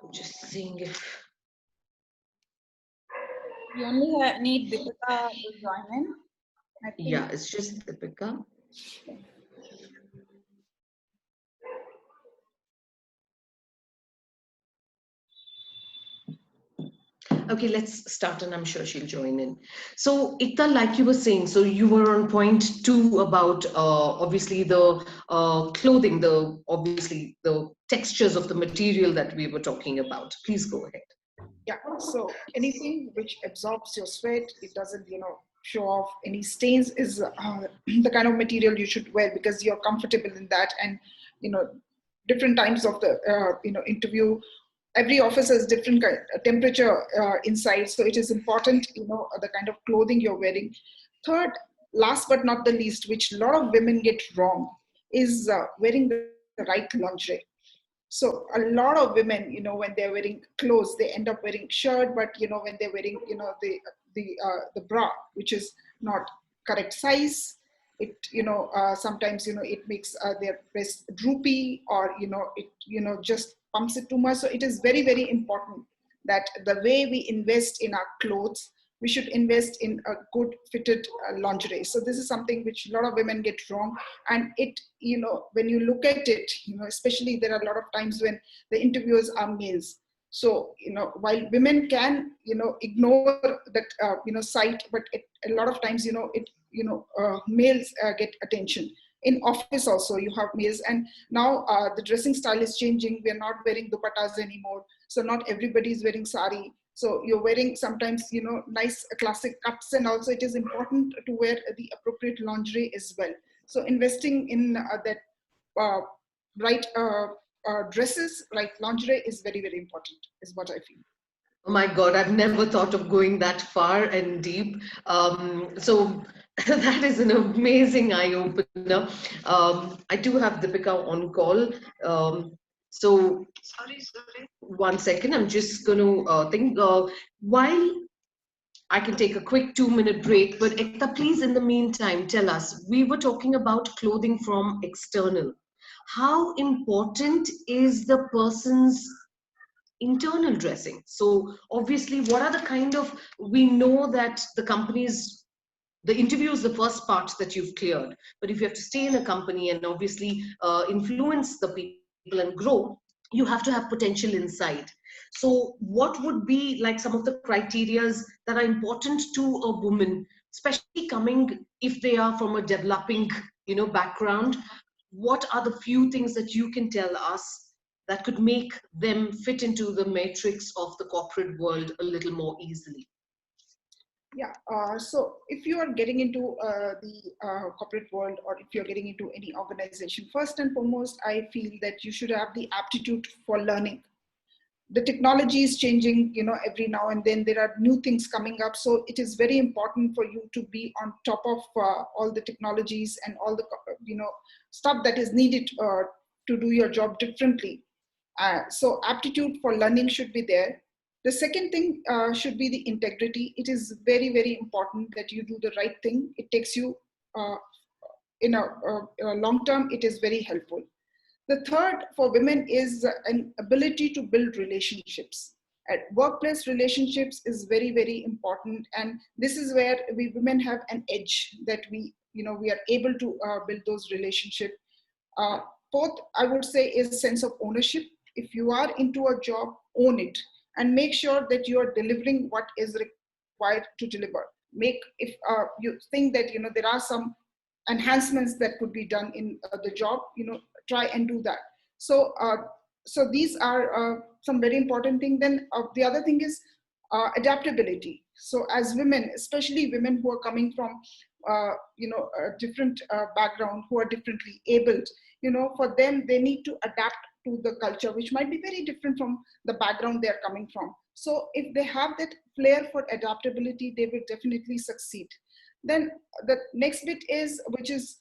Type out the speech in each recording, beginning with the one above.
I'm just seeing if... You only need Deepika to join in. I think. Yeah, it's just Deepika. Okay, let's start, and I'm sure she'll join in. So, Ekta, like you were saying, so you were on point two about obviously the clothing, the obviously the textures of the material that we were talking about. Please go ahead. Yeah, so anything which absorbs your sweat, it doesn't, show off any stains is the kind of material you should wear because you're comfortable in that. And, different times of the, interview, every office has different temperature inside. So it is important, the kind of clothing you're wearing. Third, last but not the least, which a lot of women get wrong, is wearing the right lingerie. So a lot of women, when they're wearing clothes, they end up wearing shirt, but when they're wearing, the bra, which is not correct size, it, sometimes, it makes their breast droopy, or, it, just pumps it too much. So it is very, very important that the way we invest in our clothes, we should invest in a good fitted lingerie. So this is something which a lot of women get wrong. And it, when you look at it, especially there are a lot of times when the interviewers are males. So, while women can, ignore that, sight, but a lot of times, males get attention. In office also, you have males. And now the dressing style is changing. We are not wearing dupattas anymore. So not everybody is wearing sari. So you're wearing sometimes, nice classic cuts, and also it is important to wear the appropriate lingerie as well. So investing in that uh, right dresses, right lingerie is very, very important, is what I feel. Oh my God, I've never thought of going that far and deep. So that is an amazing eye opener. I do have Deepika on call. So one second, I'm just going to think. While I can take a quick 2-minute break, but Ekta, please, in the meantime, tell us. We were talking about clothing from external. How important is the person's internal dressing? So obviously, what are the kind of, we know that the companies, the interview is the first part that you've cleared, but if you have to stay in a company and obviously influence the people and grow, you have to have potential inside. So what would be like some of the criterias that are important to a woman, especially coming, if they are from a developing, background? What are the few things that you can tell us that could make them fit into the matrix of the corporate world a little more easily? Yeah, so if you are getting into the corporate world, or if you're getting into any organization, first and foremost, I feel that you should have the aptitude for learning. The technology is changing, every now and then there are new things coming up. So it is very important for you to be on top of all the technologies and all the, stuff that is needed to do your job differently. So aptitude for learning should be there. The second thing should be the integrity. It is very, very important that you do the right thing. It takes you uh, in a long term, it is very helpful. The third for women is an ability to build relationships. At workplace, relationships is very, very important, and this is where we women have an edge, that we are able to build those relationships. Uh, Fourth, I would say, is sense of ownership. If you are into a job, own it and make sure that you are delivering what is required to deliver. If you think that there are some enhancements that could be done in the job, try and do that. So these are some very important things. Then the other thing is adaptability. So as women, especially women who are coming from a different background, who are differently abled, for them, they need to adapt to the culture, which might be very different from the background they're coming from. So if they have that flair for adaptability, they will definitely succeed. Then the next bit is, which is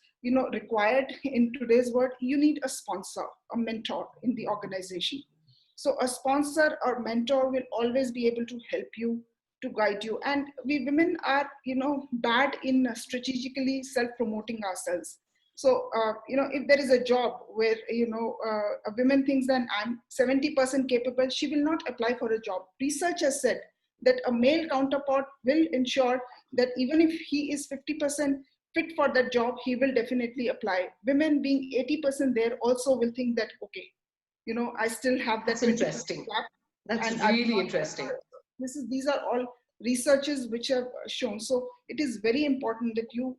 required in today's world, you need a sponsor, a mentor in the organization. So a sponsor or mentor will always be able to help you, to guide you. And we women are bad in strategically self promoting ourselves. So, if there is a job where, a woman thinks that I'm 70% capable, she will not apply for a job. Research has said that a male counterpart will ensure that even if he is 50% fit for that job, he will definitely apply. Women being 80% there also will think that, okay, I still have that That's 20% interesting. gap, That's and I will really not interesting. these are all researches which have shown. So it is very important that you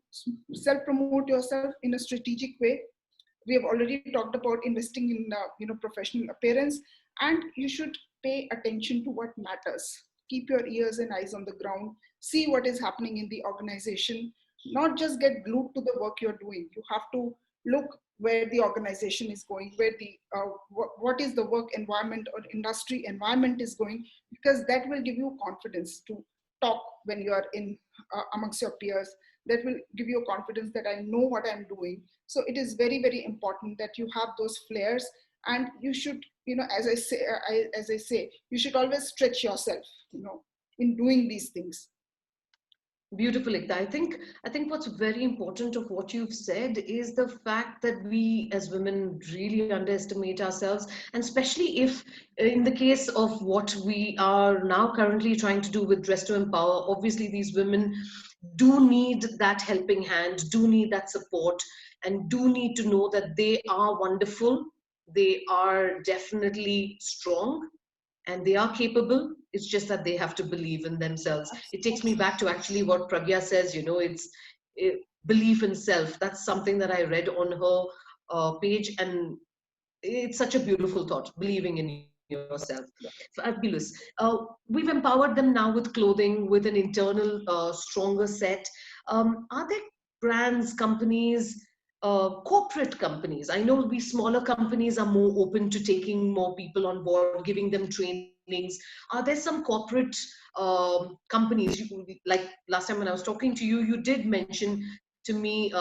self promote yourself in a strategic way. We have already talked about investing in professional appearance, and you should pay attention to what matters. Keep your ears and eyes on the ground, see what is happening in the organization, not just get glued to the work you're doing. You have to look where the organization is going, where the what is the work environment or industry environment is going, because that will give you confidence to talk when you are in amongst your peers. That will give you confidence that I know what I'm doing. So it is very, very important that you have those flares, and you should, as I say, you should always stretch yourself, in doing these things. Beautiful, Ekta. I think what's very important of what you've said is the fact that we as women really underestimate ourselves, and especially if in the case of what we are now currently trying to do with Dress to Empower, obviously these women do need that helping hand, do need that support, and do need to know that they are wonderful, they are definitely strong, and they are capable. It's just that they have to believe in themselves. It takes me back to actually what Pragya says, it's belief in self. That's something that I read on her page, and it's such a beautiful thought, believing in yourself. Fabulous. We've empowered them now with clothing, with an internal stronger set. Are there brands, companies, corporate companies? I know we smaller companies are more open to taking more people on board, giving them trainings. Are there some corporate companies, like last time when I was talking to you, you did mention to me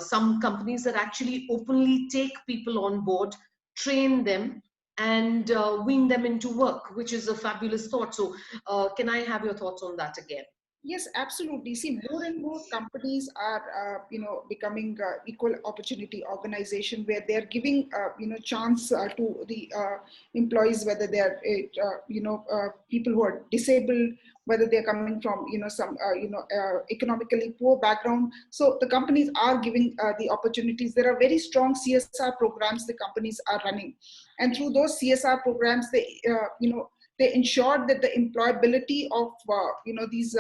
some companies that actually openly take people on board, train them, and wean them into work, which is a fabulous thought. So can I have your thoughts on that again? Yes, absolutely. See, more and more companies are, becoming equal opportunity organization, where they are giving, chance to the employees, whether they are, people who are disabled, whether they are coming from, some, economically poor background. So the companies are giving the opportunities. There are very strong CSR programs the companies are running, and through those CSR programs, they ensure that the employability of these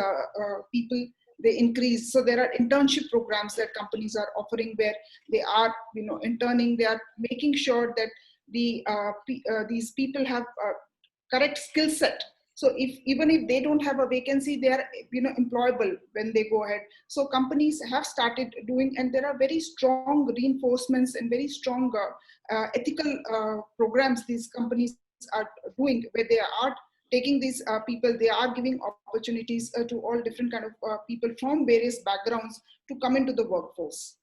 people, they increase. So there are internship programs that companies are offering, where they are interning, they are making sure that these people have correct skill set. So even if they don't have a vacancy, they are employable when they go ahead. So companies have started doing, and there are very strong reinforcements and very strong ethical programs these companies are doing, where they are taking these people, they are giving opportunities to all different kind of people from various backgrounds to come into the workforce.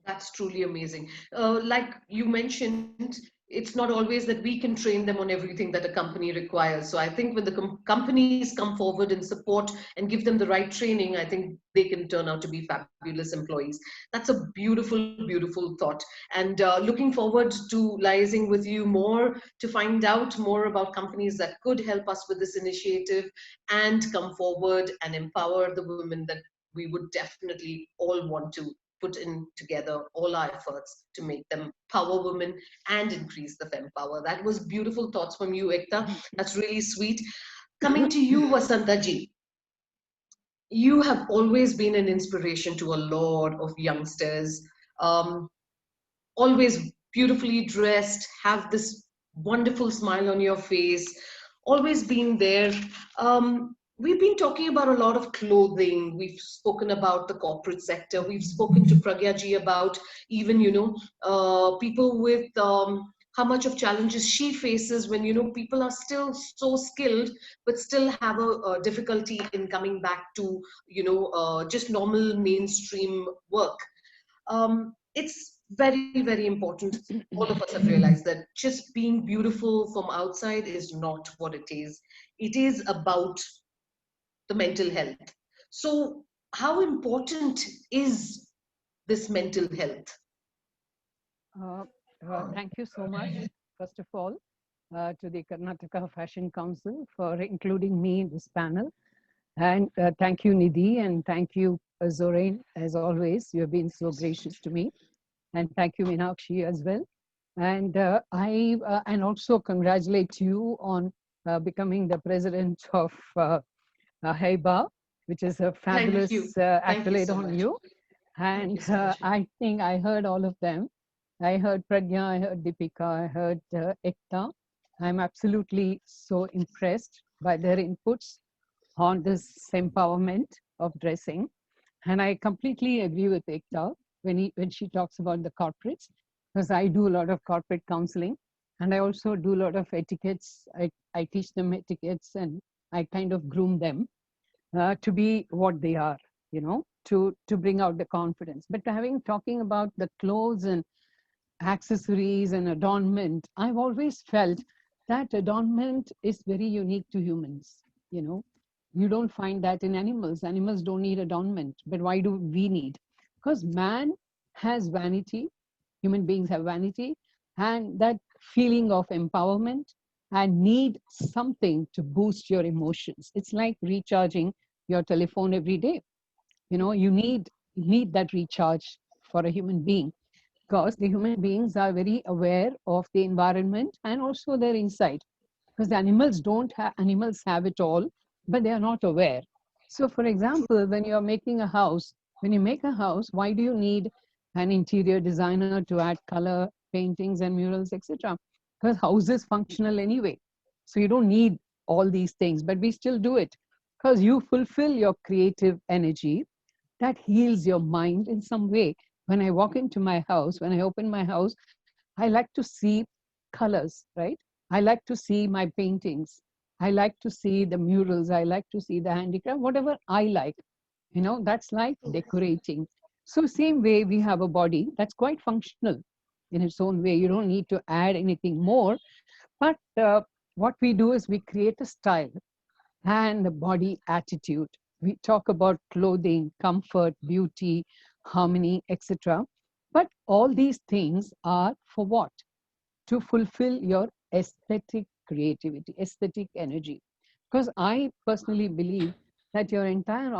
That's truly amazing. Like you mentioned, it's not always that we can train them on everything that a company requires. So I think when the companies come forward and support and give them the right training, I think they can turn out to be fabulous employees. That's a beautiful, beautiful thought. And looking forward to liaising with you more to find out more about companies that could help us with this initiative and come forward and empower the women that we would definitely all want to put in together all our efforts to make them power women and increase the fem power. That was beautiful thoughts from you, Ekta. That's really sweet. Coming to you, Vasanta ji, you have always been an inspiration to a lot of youngsters. Um, Always beautifully dressed, have this wonderful smile on your face, always been there. We've been talking about a lot of clothing. We've spoken about the corporate sector. We've spoken to Pragya ji about even, people with how much of challenges she faces when, people are still so skilled, but still have a difficulty in coming back to, just normal mainstream work. It's very, very important. All of us have realized that just being beautiful from outside is not what it is. It is about the mental health. So, how important is this mental health? Thank you so much, first of all, to the Karnataka Fashion Council for including me in this panel. And thank you, Nidhi, and thank you, Zorain, as always. You have been so gracious to me. And thank you, Meenakshi, as well. And and also congratulate you on becoming the president of HEIBA, which is a fabulous Thank you accolade so on much. you. Thank And you so much. I think I heard all of them. I heard Pragya, I heard Deepika, I heard Ekta. I'm absolutely so impressed by their inputs on this empowerment of dressing. And I completely agree with Ekta when she talks about the corporates, because I do a lot of corporate counseling and I also do a lot of etiquettes. I teach them etiquettes and I kind of groom them to be what they are, you know, to bring out the confidence. But talking about the clothes and accessories and adornment, I've always felt that adornment is very unique to humans. You know, you don't find that in animals. Animals don't need adornment, but why do we need? Because man has vanity, human beings have vanity, and that feeling of empowerment and need something to boost your emotions. It's like recharging your telephone every day. You know, you need that recharge for a human being, because the human beings are very aware of the environment and also their insight, because the animals don't have animals have it all, but they are not aware. So for example, when you're making a house, when you make a house, why do you need an interior designer to add color, paintings and murals, etc.? Because house is functional anyway, so you don't need all these things, but we still do it because you fulfill your creative energy that heals your mind in some way. When I walk into my house, when I open my house, I like to see colors, right? I like to see my paintings. I like to see the murals. I like to see the handicraft, whatever I like. You know, that's like decorating. So, same way, we have a body that's quite functional in its own way. You don't need to add anything more. But what we do is we create a style and the body attitude. We talk about clothing, comfort, beauty, harmony, etc. But all these things are for what? To fulfill your aesthetic creativity, aesthetic energy. Because I personally believe that your entire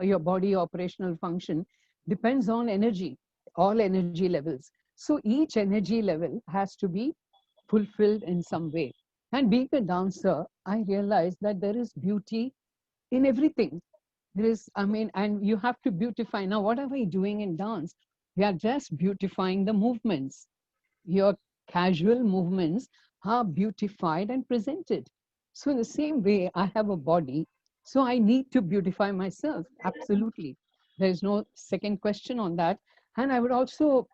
your body operational function depends on energy, all energy levels. So each energy level has to be fulfilled in some way. And being a dancer, I realized that there is beauty in everything. There is, I mean, and you have to beautify. Now, what are we doing in dance? We are just beautifying the movements. Your casual movements are beautified and presented. So, in the same way, I have a body, so I need to beautify myself. Absolutely. There is no second question on that. And I would also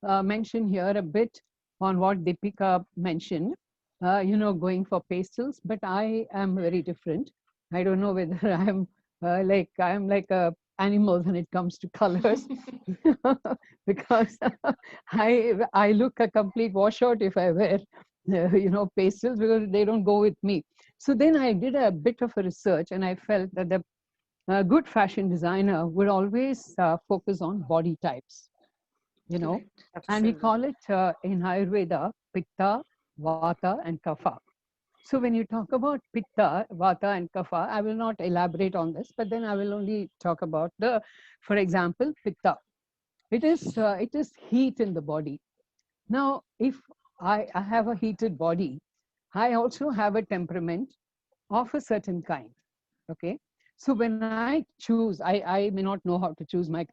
mention here a bit on what Deepika mentioned, going for pastels, but I am very different. I don't know whether I'm like a animal when it comes to colors because I look a complete washout if I wear pastels, because they don't go with me. So then I did a bit of a research and I felt that the good fashion designer would always focus on body types, you know, and we call it in Ayurveda Pitta, Vata, and Kapha. So when you talk about Pitta, Vata, and Kapha, I will not elaborate on this, but then I will only talk about for example, Pitta. It is heat in the body. Now, if I have a heated body, I also have a temperament of a certain kind. Okay. So when I choose, I may not know how to choose my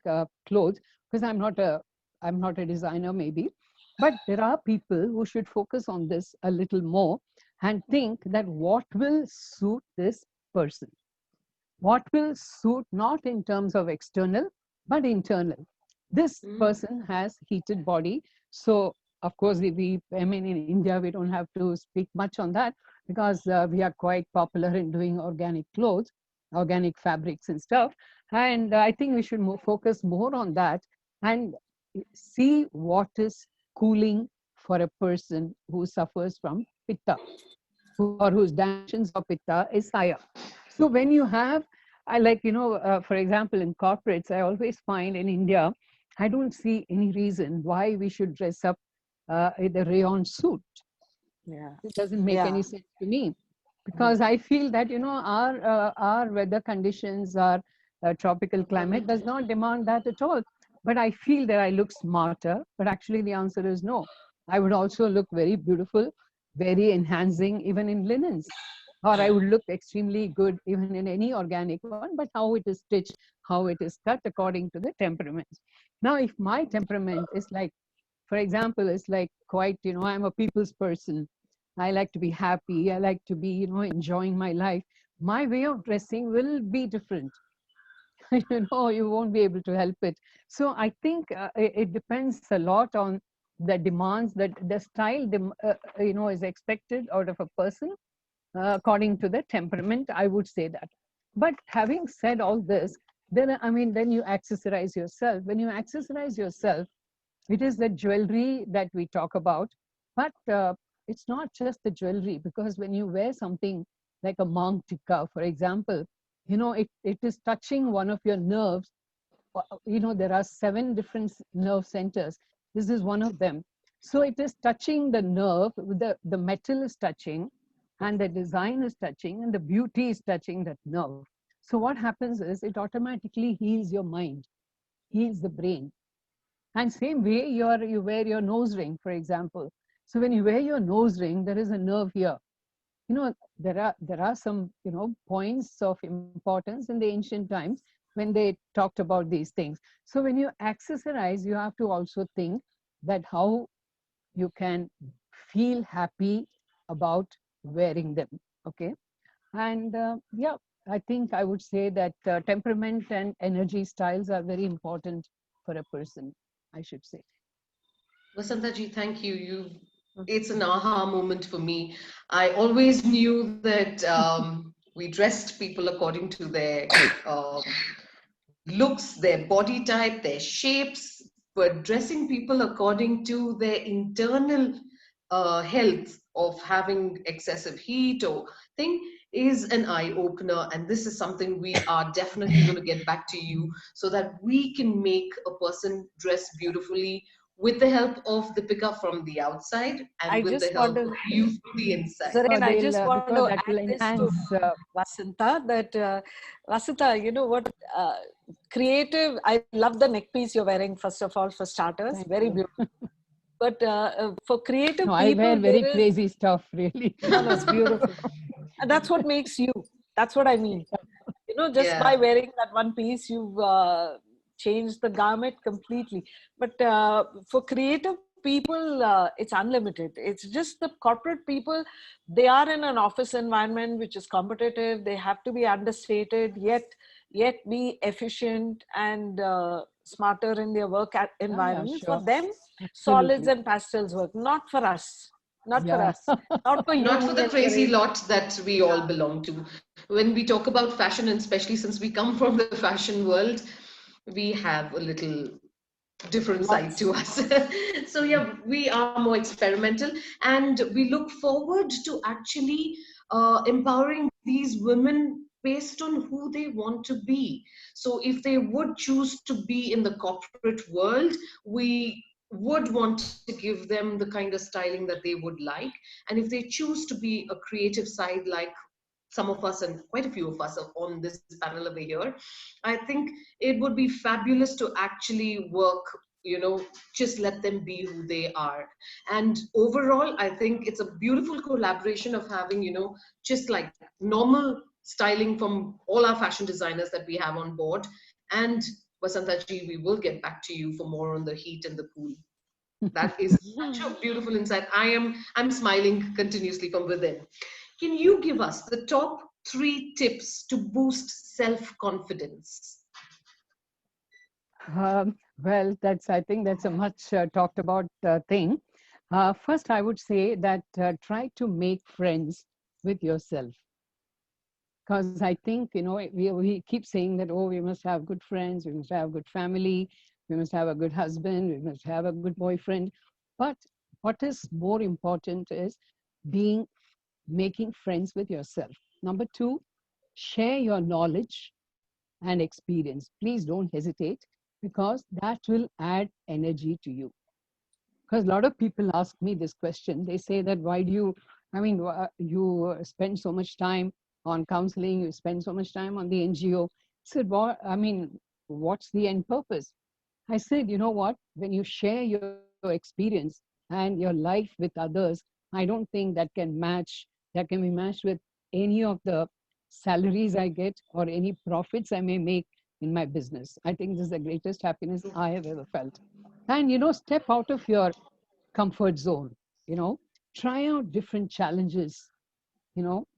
clothes because I'm not a designer maybe, but there are people who should focus on this a little more and think that what will suit this person, what will suit not in terms of external but internal. This person has heated body, so of course I mean in India we don't have to speak much on that because we are quite popular in doing organic clothes, organic fabrics and stuff, and I think we should focus more on that and see what is cooling for a person who suffers from pitta, or whose dimensions of pitta is higher. So when you have I like, for example, in corporates, I always find in India, I don't see any reason why we should dress up in a rayon suit. Yeah. It doesn't make Yeah. any sense to me, because I feel that our weather conditions, our tropical climate does not demand that at all. But I feel that I look smarter. But actually, the answer is no. I would also look very beautiful, very enhancing, even in linens, or I would look extremely good even in any organic one. But how it is stitched, how it is cut according to the temperament. Now, if my temperament is like, for example, is like quite, I'm a people's person. I like to be happy. I like to be, enjoying my life. My way of dressing will be different. You won't be able to help it. So I think it depends a lot on the demands that the style, is expected out of a person according to the temperament. I would say that. But having said all this, then you accessorize yourself. When you accessorize yourself, it is the jewelry that we talk about, but it's not just the jewelry, because when you wear something like a mang tikka, for example, it is touching one of your nerves. There are 7 different nerve centers. This is one of them. So it is touching the nerve, the metal is touching, and the design is touching, and the beauty is touching that nerve. So what happens is it automatically heals your mind, heals the brain. And same way, you wear your nose ring, for example. So when you wear your nose ring, there is a nerve here. There are some points of importance in the ancient times when they talked about these things. So when you accessorize, you have to also think that how you can feel happy about wearing them. Okay. And yeah, I think I would say that temperament and energy styles are very important for a person, I should say. Vasantaji, thank you. It's an aha moment for me. I always knew that we dressed people according to their looks, their body type, their shapes, but dressing people according to their internal health of having excessive heat or thing is an eye opener. And this is something we are definitely going to get back to you so that we can make a person dress beautifully with the help of the pickup from the outside and I with the just help want of to, you from the inside. Zareen, I They'll just want because to that add will this to enhance. Vasanta, that Vasanta, you know what, creative, I love the neck piece you're wearing, first of all, for starters, Thank very you. beautiful. But for creative No, I wear people, very there is, crazy stuff, really. no, no, it's beautiful. And that's what makes you. That's what I mean. Just by Yeah. wearing that one piece, you've changed the garment completely. But for creative people, it's unlimited. It's just the corporate people, they are in an office environment which is competitive. They have to be understated, yet be efficient and smarter in their work Yeah, environment. For sure. them, solids Absolutely. and pastels work. Not for us. Not for Yeah. us. Not for you, Not for me, the and crazy Zareen. lot that we all belong to. When we talk about fashion, and especially since we come from the fashion world, we have a little different side Lots. to us. So yeah, we are more experimental, and we look forward to actually empowering these women based on who they want to be. So if they would choose to be in the corporate world, we would want to give them the kind of styling that they would like. And if they choose to be a creative side, like some of us and quite a few of us are on this panel over here, I think it would be fabulous to actually work, just let them be who they are. And overall, I think it's a beautiful collaboration of having, just like normal styling from all our fashion designers that we have on board. And Vasantaji, we will get back to you for more on the heat and the pool. That is such a beautiful insight. I'm smiling continuously from within. Can you give us the top 3 tips to boost self-confidence? Well, I think that's a much talked about thing. First, I would say that try to make friends with yourself. Because I think, we keep saying that, oh, we must have good friends, we must have good family, we must have a good husband, we must have a good boyfriend. But what is more important is making friends with yourself. Number 2, share your knowledge and experience. Please don't hesitate, because that will add energy to you. Because a lot of people ask me this question. They say that, why do you, you spend so much time on counseling, you spend so much time on the NGO. I said, what's the end purpose? I said, you know what, when you share your experience and your life with others, I don't think that can be matched with any of the salaries I get or any profits I may make in my business. I think this is the greatest happiness I have ever felt. And, step out of your comfort zone, you know, try out different challenges,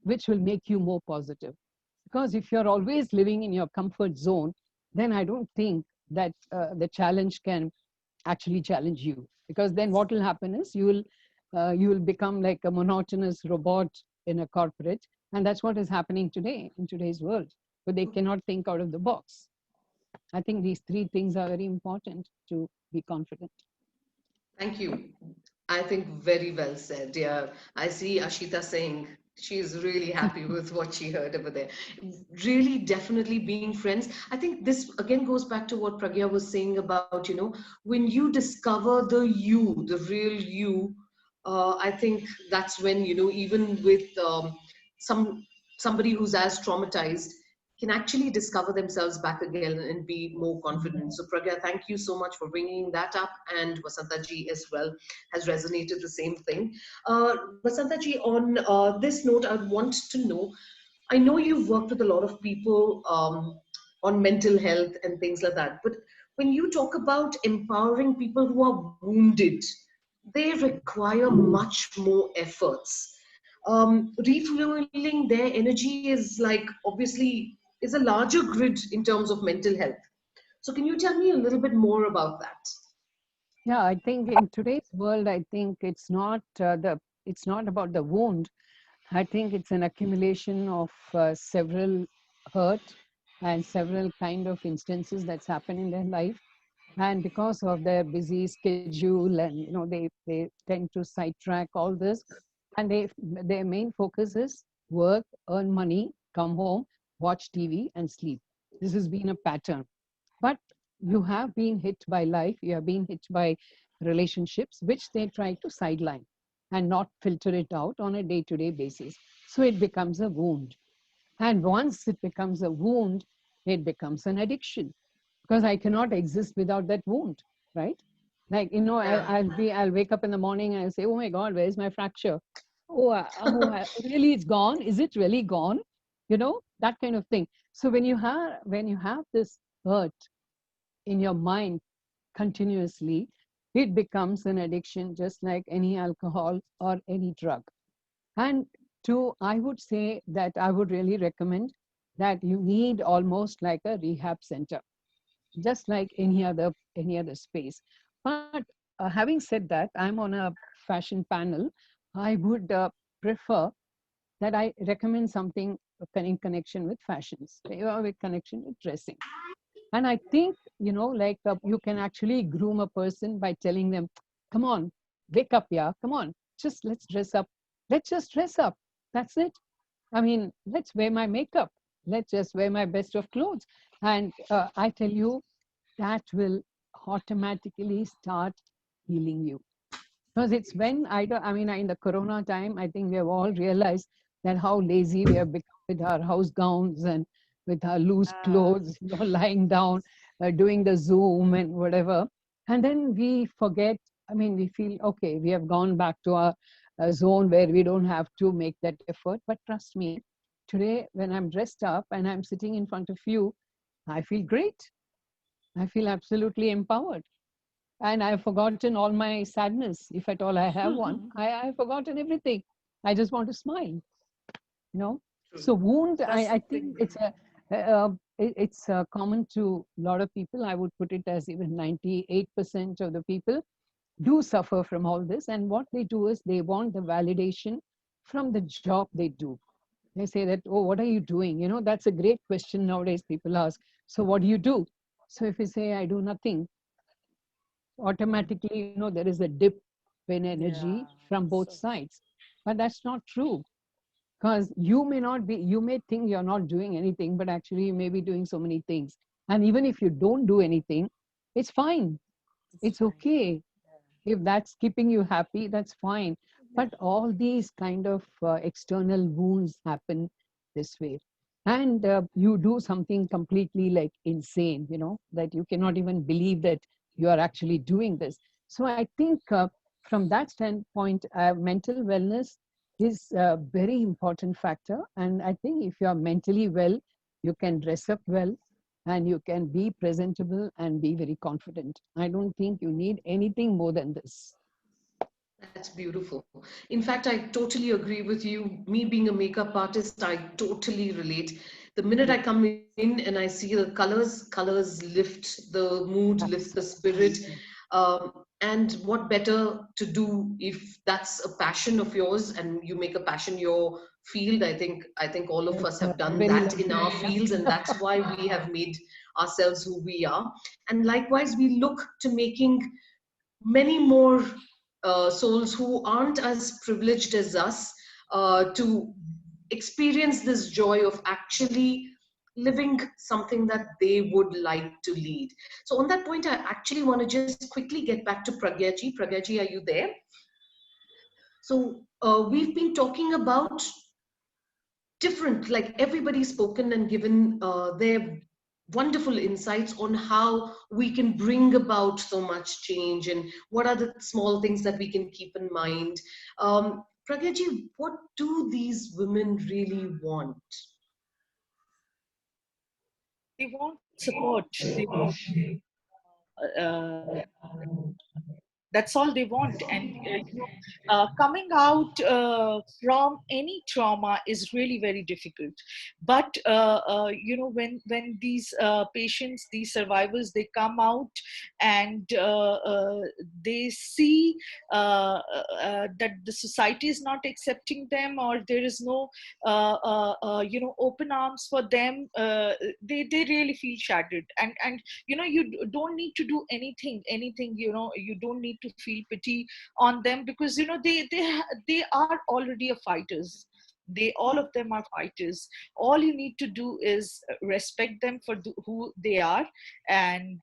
which will make you more positive. Because if you're always living in your comfort zone, then I don't think that the challenge can actually challenge you. Because then what will happen is you will become like a monotonous robot in a corporate, and that's what is happening today in today's world. But they cannot think out of the box. I think these three things are very important to be confident. Thank you. I think very well said. Yeah, I see Ashita saying she's really happy with what she heard over there. Really, definitely being friends. I think this again goes back to what Pragya was saying about, when you discover the you, the real you, I think that's when, even with some somebody who's as traumatized can actually discover themselves back again and be more confident. So Pragya, thank you so much for bringing that up, and Vasanta ji as well has resonated the same thing. Vasanta ji, on this note, I want to know, I know you've worked with a lot of people on mental health and things like that, but when you talk about empowering people who are wounded, they require much more efforts. Refueling their energy is like, obviously, is a larger grid in terms of mental health. So can you tell me a little bit more about that? Yeah, I think in today's world, I think it's not about the wound. I think it's an accumulation of several hurt and several kind of instances that's happened in their life. And because of their busy schedule, and they tend to sidetrack all this, and their main focus is work, earn money, come home, watch TV, and sleep. This has been a pattern. But you have been hit by life, you have been hit by relationships, which they try to sideline and not filter it out on a day-to-day basis. So it becomes a wound. And once it becomes a wound, it becomes an addiction, because I cannot exist without that wound, right? Like, Yeah. I'll wake up in the morning and I'll say, oh my God, where's my fracture? Really, it's gone? Is it really gone? That kind of thing. So when you have this hurt in your mind continuously, it becomes an addiction, just like any alcohol or any drug. And I would say that I would really recommend that you need almost like a rehab center, just like any other space. But having said that, I'm on a fashion panel. I would prefer that I recommend something in connection with fashions, with connection with dressing. And I think, like you can actually groom a person by telling them, come on, wake up, yeah, come on, just let's dress up. Let's just dress up. That's it. I mean, let's wear my makeup. Let's just wear my best of clothes. And I tell you, that will automatically start healing you. Because it's when in the Corona time, I think we have all realized that how lazy we have become with our house gowns and with our loose clothes, lying down, doing the Zoom and whatever. And then we forget, we feel, okay, we have gone back to our zone where we don't have to make that effort. But trust me, today when I'm dressed up and I'm sitting in front of you, I feel great. I feel absolutely empowered. And I've forgotten all my sadness, if at all I have one. I've forgotten everything. I just want to smile, you know. So wound, I think it's common to a lot of people. I would put it as even 98% of the people do suffer from all this. And what they do is they want the validation from the job they do. They say that, oh, what are you doing? That's a great question nowadays. People ask, so what do you do? So if you say, I do nothing, automatically, there is a dip in energy from both sides. But that's not true. because you may think you're not doing anything, but actually you may be doing so many things. And even if you don't do anything, it's fine. It's okay. If that's keeping you happy, that's fine. But all these kind of external wounds happen this way. And you do something completely like insane, that you cannot even believe that you are actually doing this. So I think from that standpoint, mental wellness is a very important factor. And I think if you are mentally well, you can dress up well, and you can be presentable and be very confident. I don't think you need anything more than this. That's beautiful. In fact, I totally agree with you. Me being a makeup artist, I totally relate. The minute I come in and I see the colors lift the mood, lift the spirit. And what better to do if that's a passion of yours and you make a passion your field. I think all of us have done Very that in lovely. our fields, and that's why we have made ourselves who we are. And likewise, we look to making many more souls who aren't as privileged as us to experience this joy of actually living something that they would like to lead. So on that point, I actually want to just quickly get back to Pragya ji. Pragya ji, are you there? So we've been talking about different, like everybody's spoken and given their wonderful insights on how we can bring about so much change and what are the small things that we can keep in mind. Pragya ji, what do these women really want? They want support. They want uh, that's all they want. And coming out from any trauma is really very difficult. But when these patients, these survivors, they come out and they see that the society is not accepting them, or there is no open arms for them, they really feel shattered. And you don't need to do anything, you don't need to feel pity on them, because they are already a fighters. All of them are fighters. All you need to do is respect them for who they are, and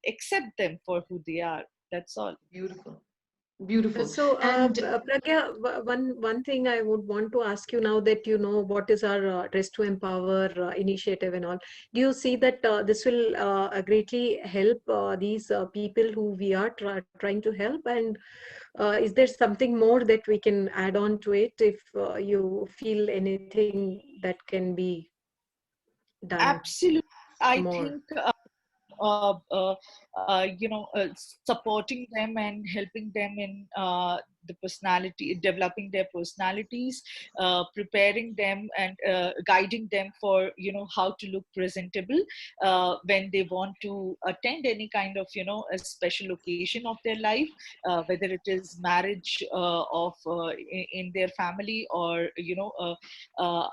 accept them for who they are. That's all. Beautiful. Beautiful. So, And Pragya, one thing I would want to ask you, now that you know what is our Dress to Empower initiative and all, do you see that this will greatly help these people who we are trying to help? And is there something more that we can add on to it, if you feel anything that can be done Absolutely. I more? think uh, uh, supporting them and helping them in the personality, developing their personalities, preparing them and guiding them for how to look presentable when they want to attend any kind of a special occasion of their life, whether it is marriage in their family, or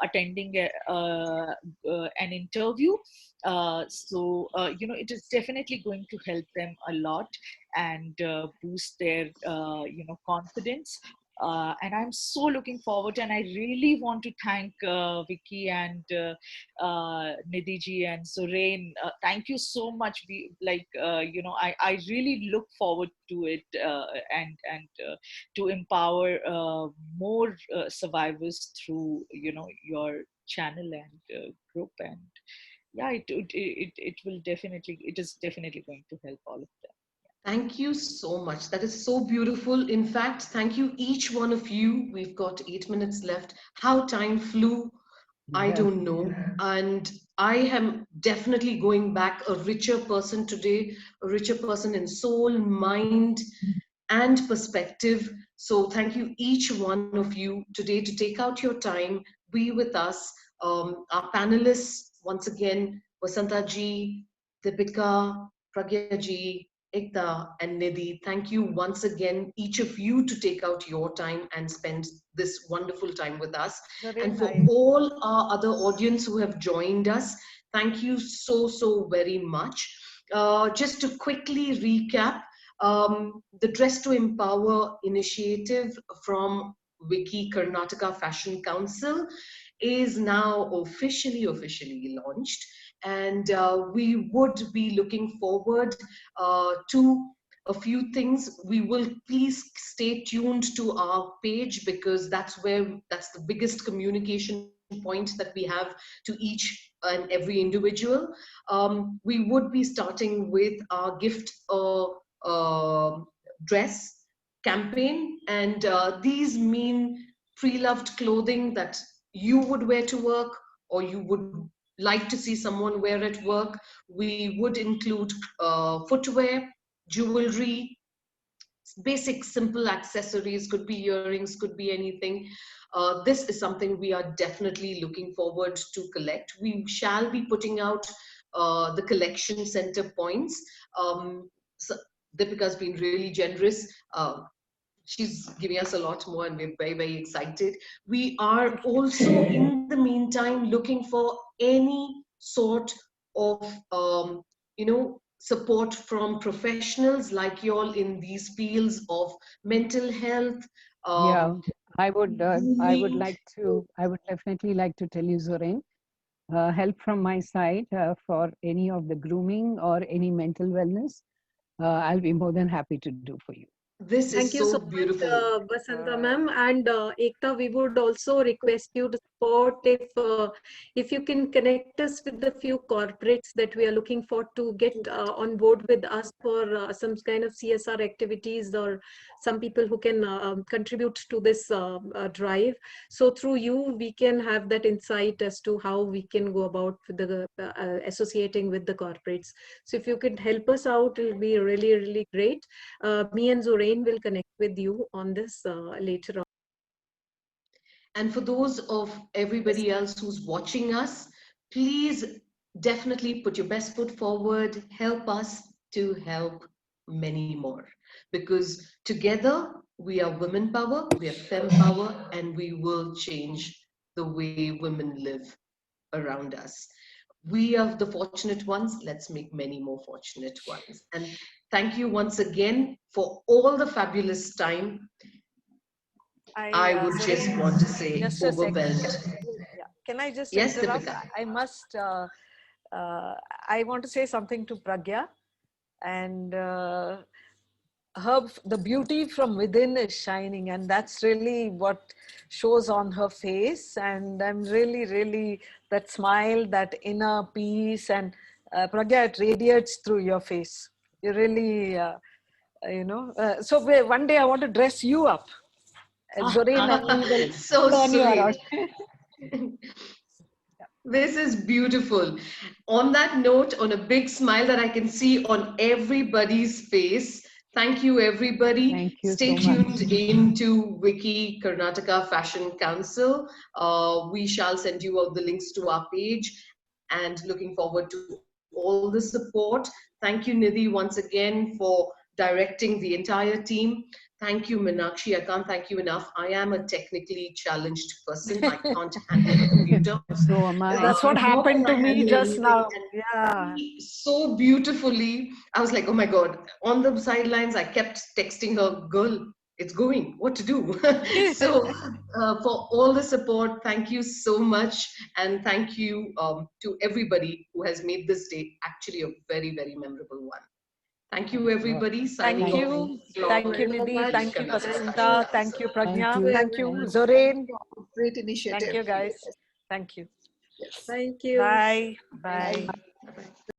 attending an interview. It is definitely going to help them a lot, and boost their confidence. And I'm so looking forward, and I really want to thank Vicky and Nidhi ji and Zorain. Thank you so much. I really look forward to it, and to empower more survivors through your channel and group. And yeah, it is definitely going to help all of them. thank you so much. That is so beautiful. In fact, thank you, each one of you. We've got 8 minutes left. How time flew, I Yeah. don't know. And I am definitely going back a richer person today, a richer person in soul, mind, and perspective. So thank you, each one of you today, to take out your time, be with us. Our panelists, once again, Vasanta ji, Deepika, Pragya ji, Ekta, and Nidhi. Thank you once again, each of you, to take out your time and spend this wonderful time with us. And for all our other audience who have joined us, thank you so, so very much. Just to quickly recap, the Dress to Empower initiative from Wiki Karnataka Fashion Council is now officially launched, and we would be looking forward to a few things. We will please stay tuned to our page, because that's the biggest communication point that we have to each and every individual. We would be starting with our gift dress campaign, and these mean pre-loved clothing that you would wear to work, or you would like to see someone wear at work. We would include footwear, jewelry, basic simple accessories, could be earrings, could be anything. This is something we are definitely looking forward to collect. We shall be putting out the collection center points. So Deepika's been really generous. She's giving us a lot more, and we're very, very excited. We are also, in the meantime, looking for any sort of, support from professionals like you all in these fields of mental health. Yeah, I would Grooming. I would definitely like to tell you, Zorain, help from my side for any of the grooming or any mental wellness. I'll be more than happy to do for you. This Thank is you so so much, beautiful. Basanta ma'am. And Ekta, we would also request you to support if you can connect us with the few corporates that we are looking for to get on board with us for some kind of CSR activities, or some people who can contribute to this drive. So through you, we can have that insight as to how we can go about with the associating with the corporates. So if you could help us out, it'll be really, really great. Me and Zorain will connect with you on this later on. And for those of everybody else who's watching us, please definitely put your best foot forward. Help us to help many more. Because together we are women power, we are femme power, and we will change the way women live around us. We are the fortunate ones. Let's make many more fortunate ones. And thank you once again for all the fabulous time. I would just Zorain, want to say just a second. overwhelmed. Yeah. Can I just Yes, interrupt? Deepika. I must, I want to say something to Pragya. And the beauty from within is shining, and that's really what shows on her face. And I'm really, that smile, that inner peace, and Pragya, it radiates through your face. You really, so one day I want to dress you up. Zorain and me will So turn you around. sweet. This is beautiful. On that note, on a big smile that I can see on everybody's face, thank you, everybody. Thank you Stay so much. tuned into Wiki Karnataka Fashion Council. We shall send you all the links to our page, and looking forward to all the support. Thank you, Nidhi, once again for directing the entire team. Thank you, Meenakshi. I can't thank you enough. I am a technically challenged person. I can't handle a computer. So am I. That's what Nor happened can to I me handle just anything. now. And Yeah. so beautifully, I was like, oh my God. On the sidelines, I kept texting her, girl, it's going, what to do? So for all the support, thank you so much. And thank you to everybody who has made this day actually a very, very memorable one. Thank you, everybody. Signing Thank Thank off. you. you. Thank Thank you, you so Nidhi. much. Thank you, Thank Fashion you. Basanta. Thank you, Council. Pragya. you. Thank you, Well, Zorain. great initiative. Thank you, guys. Thank you. Yes. Thank you. Bye. Thank Bye. you. Bye-bye.